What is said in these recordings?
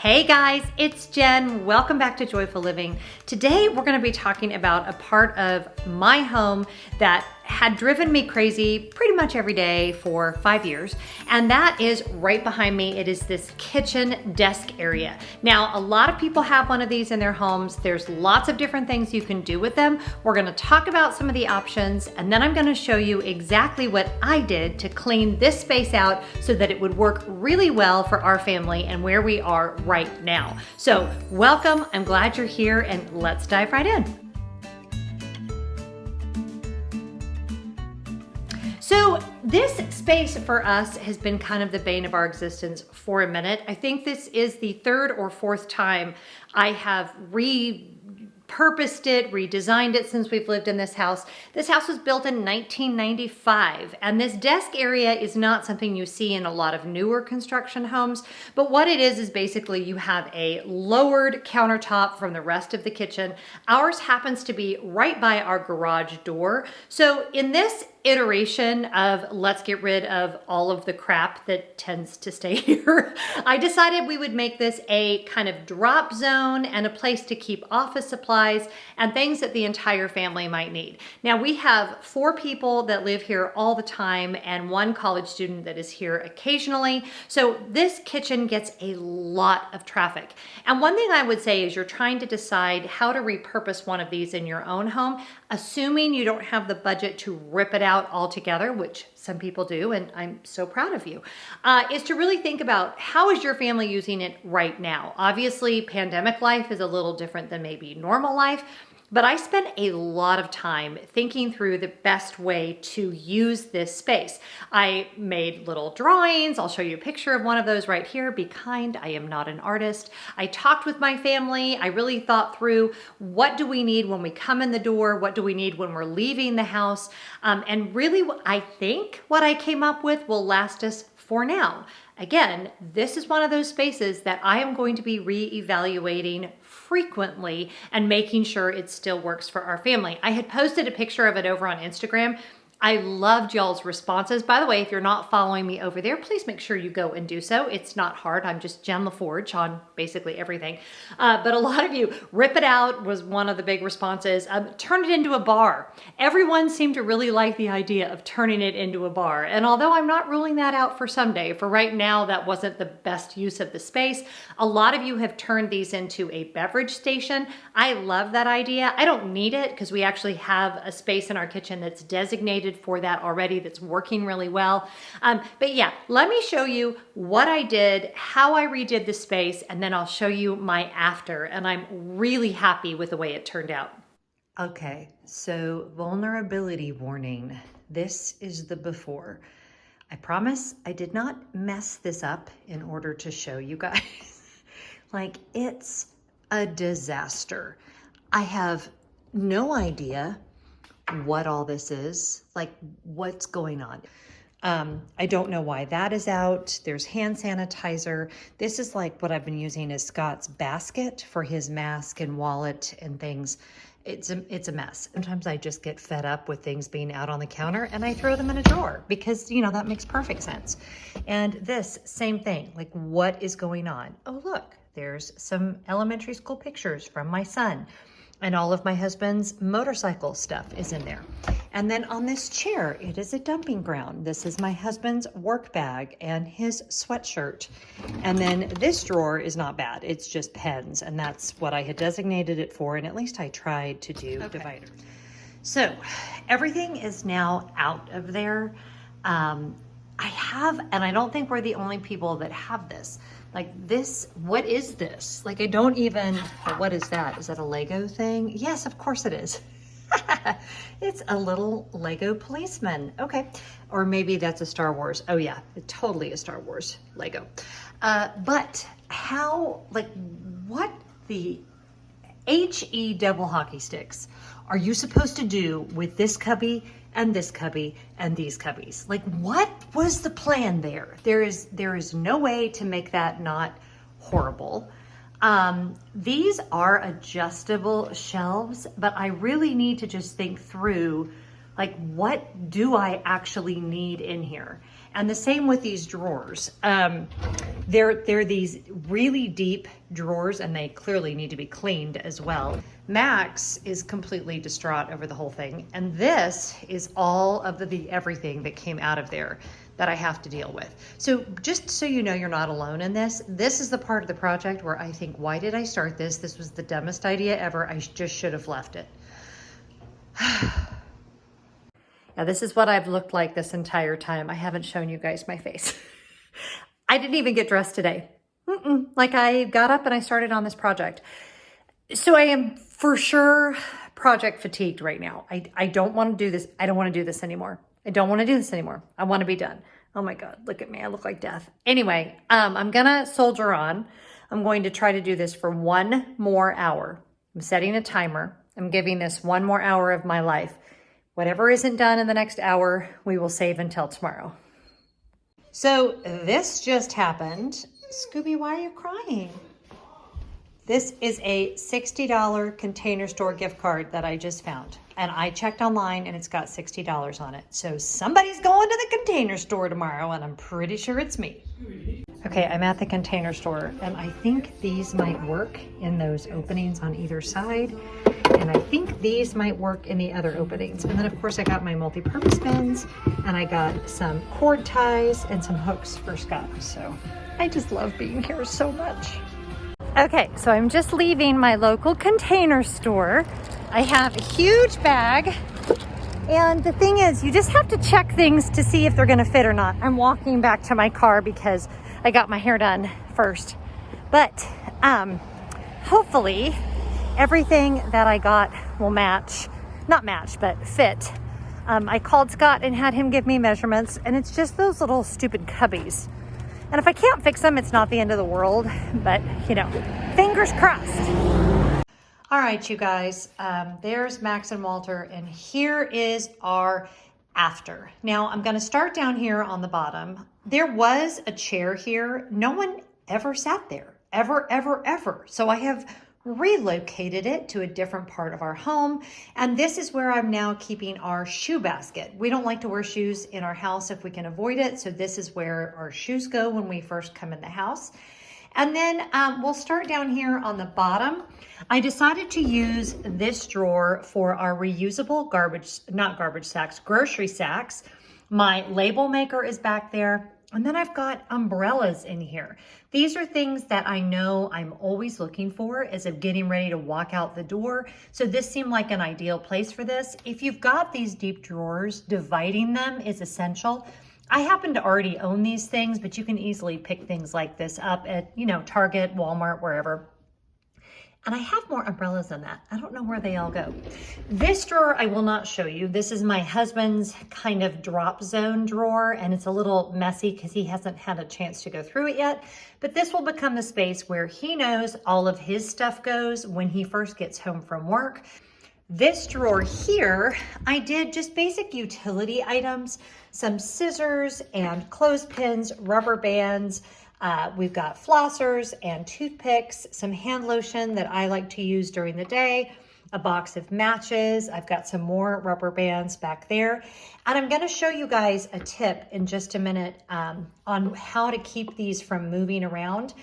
Hey guys, it's Jen. Welcome back to Joyful Living. Today we're going to be talking about a part of my home that had driven me crazy pretty much every day for 5 years, and that is right behind me. It is this kitchen desk area. Now, a lot of people have one of these in their homes. There's lots of different things you can do with them. We're going to talk about some of the options, and then I'm going to show you exactly what I did to clean this space out so that it would work really well for our family and where we are right now. So welcome, I'm glad you're here, and let's dive right in. So this space for us has been kind of the bane of our existence for a minute. I think this is the third or fourth time I have repurposed it, redesigned it since we've lived in this house. This house was built in 1995, and this desk area is not something you see in a lot of newer construction homes, but what it is basically you have a lowered countertop from the rest of the kitchen. Ours happens to be right by our garage door. So in this iteration of let's get rid of all of the crap that tends to stay here, I decided we would make this a kind of drop zone and a place to keep office supplies and things that the entire family might need. Now we have 4 people that live here all the time and 1 college student that is here occasionally. So this kitchen gets a lot of traffic. And one thing I would say is you're trying to decide how to repurpose one of these in your own home, assuming you don't have the budget to rip it out altogether, which some people do, and I'm so proud of you, is to really think about how is your family using it right now. Obviously, pandemic life is a little different than maybe normal life, but I spent a lot of time thinking through the best way to use this space. I made little drawings. I'll show you a picture of one of those right here. Be kind, I am not an artist. I talked with my family. I really thought through what do we need when we come in the door? What do we need when we're leaving the house? And really, I think what I came up with will last us for now. Again, this is one of those spaces that I am going to be re-evaluating frequently and making sure it still works for our family. I had posted a picture of it over on Instagram. I loved y'all's responses. By the way, if you're not following me over there, please make sure you go and do so. It's not hard. I'm just Jen Lefforge on basically everything. But a lot of you, rip it out was one of the big responses. Turn it into a bar. Everyone seemed to really like the idea of turning it into a bar. And although I'm not ruling that out for someday, for right now, that wasn't the best use of the space. A lot of you have turned these into a beverage station. I love that idea. I don't need it because we actually have a space in our kitchen that's designated for that already, that's working really well. But yeah, let me show you what I did, how I redid the space, and then I'll show you my after. And I'm really happy with the way it turned out. Okay, so vulnerability warning. This is the before. I promise I did not mess this up in order to show you guys. Like, it's a disaster. I have no idea what all this is, like what's going on. I don't know why that is out. There's hand sanitizer. This is like what I've been using as Scott's basket for his mask and wallet and things. It's a mess. Sometimes I just get fed up with things being out on the counter and I throw them in a drawer because, you know, that makes perfect sense. And this, same thing, like what is going on? Oh, look, there's some elementary school pictures from my son. And all of my husband's motorcycle stuff is in there. And then on this chair, it is a dumping ground. This is my husband's work bag and his sweatshirt. And then this drawer is not bad. It's just pens. And that's what I had designated it for. And at least I tried to do dividers. So everything is now out of there. I have, and I don't think we're the only people that have this. Like this, what is this? Like I don't even, what is that? Is that a Lego thing? Yes, of course it is. It's a little Lego policeman. Okay. Or maybe that's a Star Wars. Oh yeah, totally a Star Wars Lego. But how, like what the HE devil hockey sticks are you supposed to do with this cubby and this cubby and these cubbies? Like what was the plan there? There is no way to make that not horrible. These are adjustable shelves, but I really need to just think through like what do I actually need in here? And the same with these drawers. They're these really deep drawers, and they clearly need to be cleaned as well. Max is completely distraught over the whole thing, and this is all of the everything that came out of there that I have to deal with. So just so you know, you're not alone in this. This is the part of the project where I think, why did I start this? This was the dumbest idea ever. I just should have left it. Now, this is what I've looked like this entire time. I haven't shown you guys my face. I didn't even get dressed today. Like, I got up and I started on this project. So I am for sure project fatigued right now. I don't want to do this. I don't want to do this anymore. I don't want to do this anymore. I want to be done. Oh my God, look at me. I look like death. Anyway, I'm going to soldier on. I'm going to try to do this for 1 more hour. I'm setting a timer. I'm giving this 1 more hour of my life. Whatever isn't done in the next hour, we will save until tomorrow. So this just happened. Scooby, why are you crying? This is a $60 Container Store gift card that I just found. And I checked online and it's got $60 on it. So somebody's going to the Container Store tomorrow, and I'm pretty sure it's me. Okay, I'm at the Container Store, and I think these might work in those openings on either side. And I think these might work in the other openings. And then of course I got my multi-purpose bins, and I got some cord ties and some hooks for Scott. So I just love being here so much. Okay, so I'm just leaving my local Container Store. I have a huge bag, and the thing is, you just have to check things to see if they're gonna fit or not. I'm walking back to my car because I got my hair done first. But hopefully everything that I got will match, not match, but fit. I called Scott and had him give me measurements, and it's just those little stupid cubbies. And if I can't fix them, it's not the end of the world, but you know, fingers crossed. All right, you guys, there's Max and Walter, and here is our after. Now I'm gonna start down here on the bottom. There was a chair here. No one ever sat there, ever. So I have relocated it to a different part of our home. And this is where I'm now keeping our shoe basket. We don't like to wear shoes in our house if we can avoid it. So this is where our shoes go when we first come in the house. And then we'll start down here on the bottom. I decided to use this drawer for our reusable grocery sacks. My label maker is back there. And then I've got umbrellas in here. These are things that I know I'm always looking for as I'm getting ready to walk out the door. So this seemed like an ideal place for this. If you've got these deep drawers, dividing them is essential. I happen to already own these things, but you can easily pick things like this up at, you know, Target, Walmart, wherever. And I have more umbrellas than that. I don't know where they all go. This drawer I will not show you. This is my husband's kind of drop zone drawer, and it's a little messy because he hasn't had a chance to go through it yet. But this will become the space where he knows all of his stuff goes when he first gets home from work. This drawer here, I did just basic utility items, some scissors and clothespins, rubber bands. We've got flossers and toothpicks, some hand lotion that I like to use during the day, a box of matches. I've got some more rubber bands back there. And I'm gonna show you guys a tip in just a minute on how to keep these from moving around.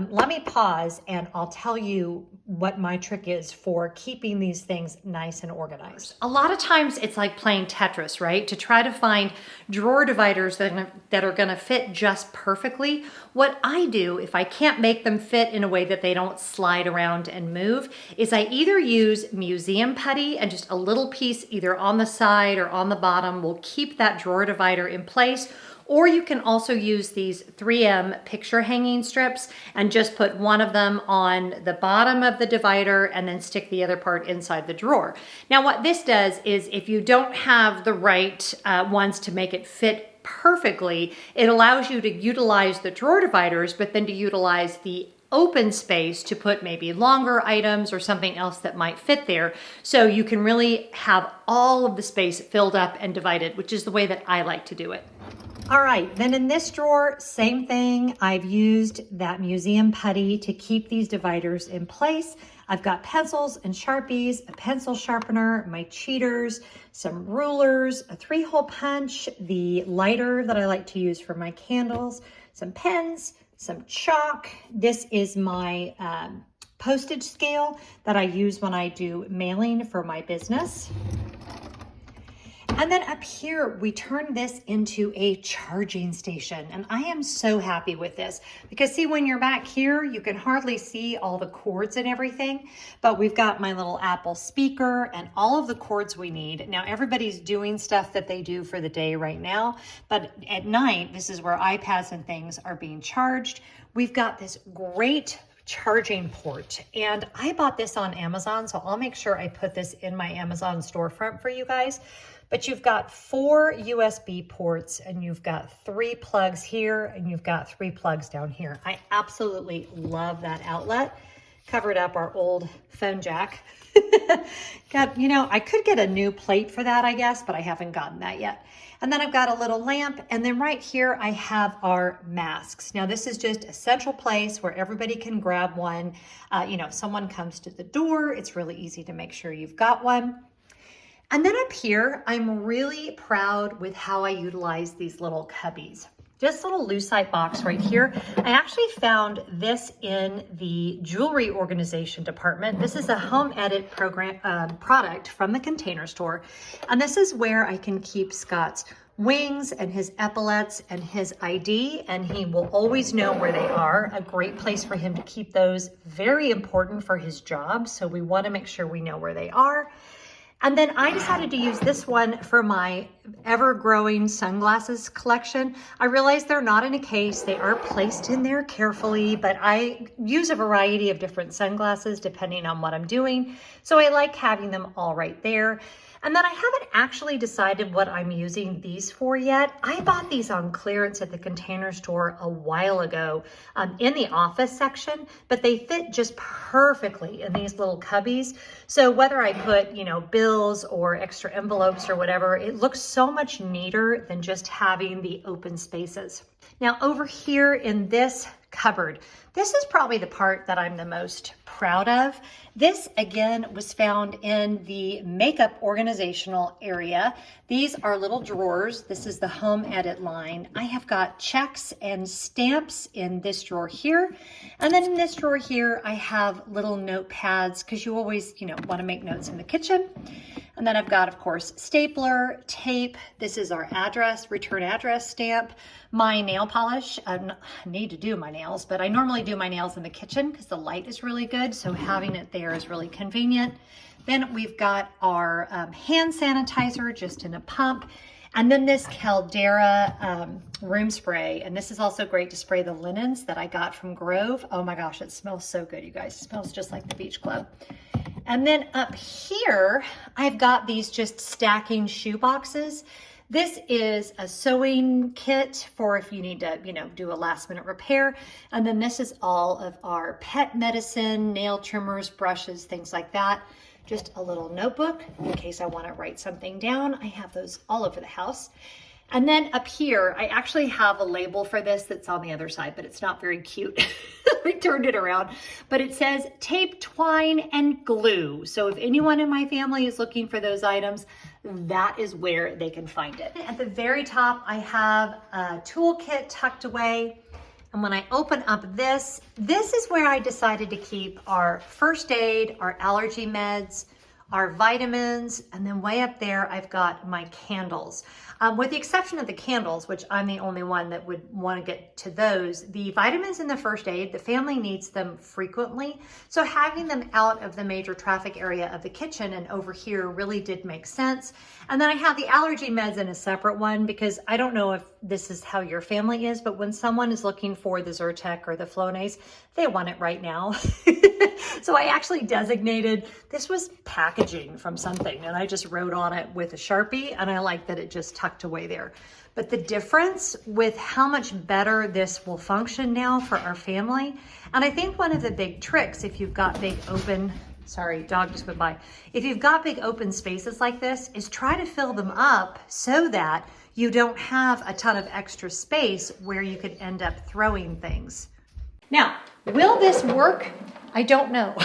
Let me pause and I'll tell you what my trick is for keeping these things nice and organized. A lot of times it's like playing Tetris, right? To try to find drawer dividers that are gonna fit just perfectly. What I do, if I can't make them fit in a way that they don't slide around and move, is I either use museum putty and just a little piece either on the side or on the bottom will keep that drawer divider in place. Or you can also use these 3M picture hanging strips and just put one of them on the bottom of the divider and then stick the other part inside the drawer. Now what this does is if you don't have the right ones to make it fit perfectly, it allows you to utilize the drawer dividers, but then to utilize the open space to put maybe longer items or something else that might fit there. So you can really have all of the space filled up and divided, which is the way that I like to do it. All right, then in this drawer, same thing. I've used that museum putty to keep these dividers in place. I've got pencils and Sharpies, a pencil sharpener, my cheaters, some rulers, a 3-hole punch, the lighter that I like to use for my candles, some pens, some chalk. This is my postage scale that I use when I do mailing for my business. And then up here, we turn this into a charging station. And I am so happy with this because see, when you're back here, you can hardly see all the cords and everything, but we've got my little Apple speaker and all of the cords we need. Now everybody's doing stuff that they do for the day right now, but at night, this is where iPads and things are being charged. We've got this great charging port, and I bought this on Amazon, so I'll make sure I put this in my Amazon storefront for you guys. But you've got 4 USB ports, and you've got 3 plugs here, and you've got 3 plugs down here. I absolutely love that outlet. Covered up our old phone jack. You know, I could get a new plate for that, I guess, but I haven't gotten that yet. And then I've got a little lamp, and then right here I have our masks. Now this is just a central place where everybody can grab one. You know, if someone comes to the door, it's really easy to make sure you've got one. And then up here, I'm really proud with how I utilize these little cubbies. This little lucite box right here, I actually found this in the jewelry organization department. This is a home edit program product from the Container Store. And this is where I can keep Scott's wings and his epaulets and his ID, and he will always know where they are. A great place for him to keep those, very important for his job. So we want to make sure we know where they are. And then I decided to use this one for my ever-growing sunglasses collection. I realize they're not in a case. They are placed in there carefully, but I use a variety of different sunglasses depending on what I'm doing. So I like having them all right there. And then I haven't actually decided what I'm using these for yet. I bought these on clearance at the Container Store a while ago in the office section, but they fit just perfectly in these little cubbies. So whether I put, you know, bills or extra envelopes or whatever, it looks so much neater than just having the open spaces. Now over here in this cupboard, this is probably the part that I'm the most proud of. This again was found in the makeup organizational area. These are little drawers. This is the home edit line. I have got checks and stamps in this drawer here. And then in this drawer here, I have little notepads because you always, you know, want to make notes in the kitchen. And then I've got, of course, stapler, tape. This is our address, return address stamp, my nail polish. I need to do my nails, but I normally do my nails in the kitchen because the light is really good. So having it there is really convenient. Then we've got our hand sanitizer just in a pump. And then this Caldera room spray. And this is also great to spray the linens that I got from Grove. Oh my gosh, it smells so good, you guys. It smells just like the beach club. And then up here, I've got these just stacking shoe boxes. This is a sewing kit for if you need to, you know, do a last minute repair. And then this is all of our pet medicine, nail trimmers, brushes, things like that. Just a little notebook in case I want to write something down. I have those all over the house. And then up here, I actually have a label for this that's on the other side, but it's not very cute. I turned it around, but it says tape, twine, and glue. So if anyone in my family is looking for those items, that is where they can find it. At the very top, I have a toolkit tucked away. And when I open up this is where I decided to keep our first aid, our allergy meds, our vitamins, and then way up there, I've got my candles. With the exception of the candles, which I'm the only one that would want to get to those, the vitamins and the first aid, the family needs them frequently. So having them out of the major traffic area of the kitchen and over here really did make sense. And then I have the allergy meds in a separate one because I don't know if this is how your family is, but when someone is looking for the Zyrtec or the Flonase, they want it right now. So I actually designated, this was packaging from something, and I just wrote on it with a Sharpie, and I like that it just tucked away there. But the difference with how much better this will function now for our family, and I think one of the big tricks, if you've got big open, sorry, dog just went by. If you've got big open spaces like this, is try to fill them up so that you don't have a ton of extra space where you could end up throwing things. Now, will this work? I don't know.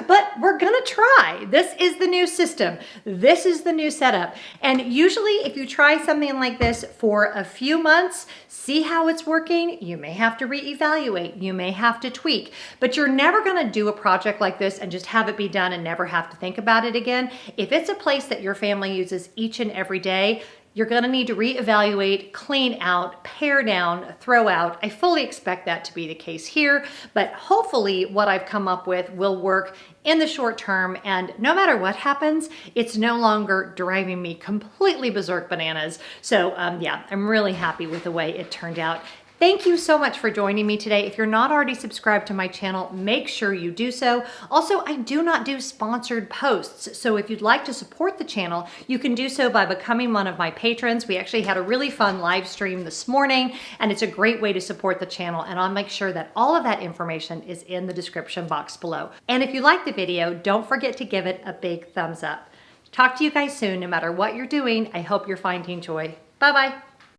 But we're gonna try. This is the new system. This is the new setup. And usually if you try something like this for a few months, see how it's working, you may have to reevaluate, you may have to tweak, but you're never gonna do a project like this and just have it be done and never have to think about it again. If it's a place that your family uses each and every day, you're gonna need to reevaluate, clean out, pare down, throw out. I fully expect that to be the case here, but hopefully what I've come up with will work in the short term, and no matter what happens, it's no longer driving me completely berserk bananas. So yeah, I'm really happy with the way it turned out. Thank you so much for joining me today. If you're not already subscribed to my channel, make sure you do so. Also, I do not do sponsored posts, so if you'd like to support the channel, you can do so by becoming one of my patrons. We actually had a really fun live stream this morning, and it's a great way to support the channel, and I'll make sure that all of that information is in the description box below. And if you like the video, don't forget to give it a big thumbs up. Talk to you guys soon. No matter what you're doing, I hope you're finding joy. Bye-bye.